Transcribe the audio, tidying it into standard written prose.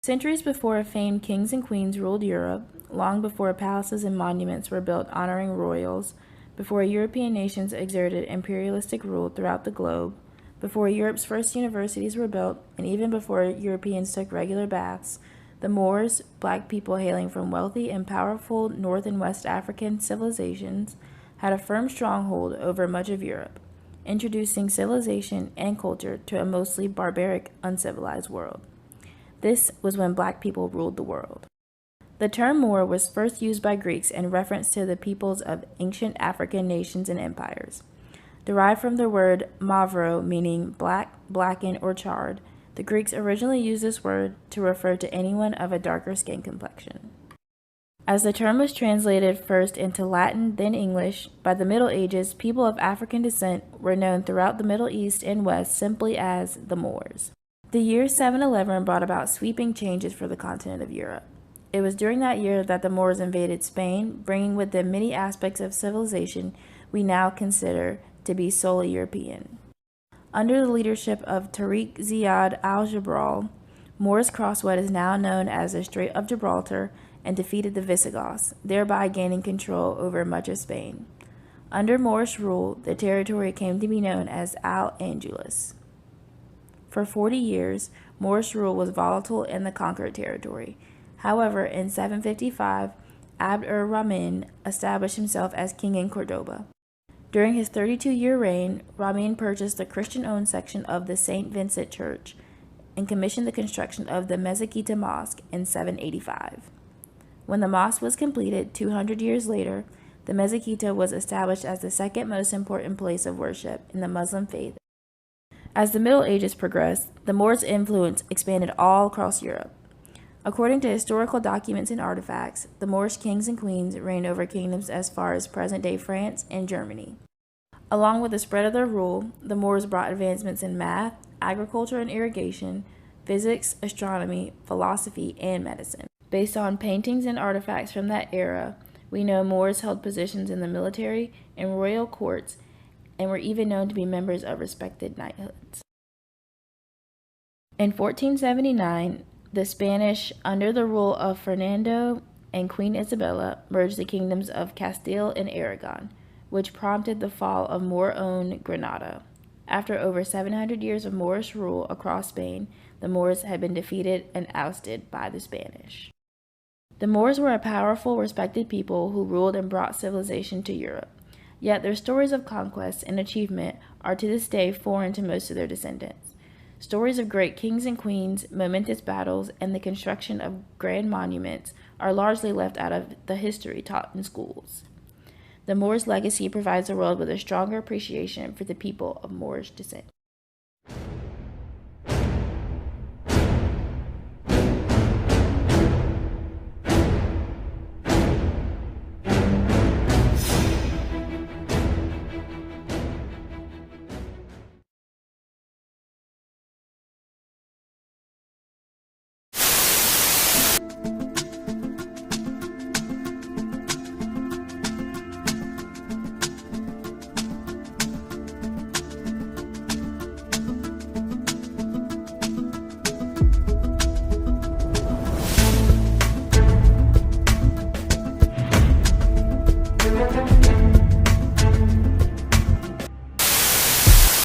Centuries before famed kings and queens ruled Europe, long before palaces and monuments were built honoring royals, before European nations exerted imperialistic rule throughout the globe, before Europe's first universities were built, and even before Europeans took regular baths, the Moors, black people hailing from wealthy and powerful North and West African civilizations, had a firm stronghold over much of Europe, introducing civilization and culture to a mostly barbaric, uncivilized world. This was when black people ruled the world. The term Moor was first used by Greeks in reference to the peoples of ancient African nations and empires. Derived from the word mavro, meaning black, blackened, or charred, the Greeks originally used this word to refer to anyone of a darker skin complexion. As the term was translated first into Latin, then English, by the Middle Ages, people of African descent were known throughout the Middle East and West simply as the Moors. The year 711 brought about sweeping changes for the continent of Europe. It was during that year that the Moors invaded Spain, bringing with them many aspects of civilization we now consider to be solely European. Under the leadership of Tariq Ziyad al-Jabral, Moors crossed what is now known as the Strait of Gibraltar and defeated the Visigoths, thereby gaining control over much of Spain. Under Moorish rule, the territory came to be known as Al-Andalus. For 40 years, Moorish rule was volatile in the conquered territory. However, in 755, Abd ar-Rahman established himself as king in Cordoba. During his 32-year reign, Rahman purchased the Christian-owned section of the St. Vincent Church and commissioned the construction of the Mezquita Mosque in 785. When the mosque was completed 200 years later, the Mezquita was established as the second most important place of worship in the Muslim faith. As the Middle Ages progressed, the Moors' influence expanded all across Europe. According to historical documents and artifacts, the Moorish kings and queens reigned over kingdoms as far as present-day France and Germany. Along with the spread of their rule, the Moors brought advancements in math, agriculture and irrigation, physics, astronomy, philosophy, and medicine. Based on paintings and artifacts from that era, we know Moors held positions in the military and royal courts and were even known to be members of respected knighthoods. In 1479, the Spanish, under the rule of Fernando and Queen Isabella, merged the kingdoms of Castile and Aragon, which prompted the fall of Moor-owned Granada. After over 700 years of Moorish rule across Spain, the Moors had been defeated and ousted by the Spanish. The Moors were a powerful, respected people who ruled and brought civilization to Europe. Yet their stories of conquest and achievement are to this day foreign to most of their descendants. Stories of great kings and queens, momentous battles, and the construction of grand monuments are largely left out of the history taught in schools. The Moors' legacy provides the world with a stronger appreciation for the people of Moorish descent.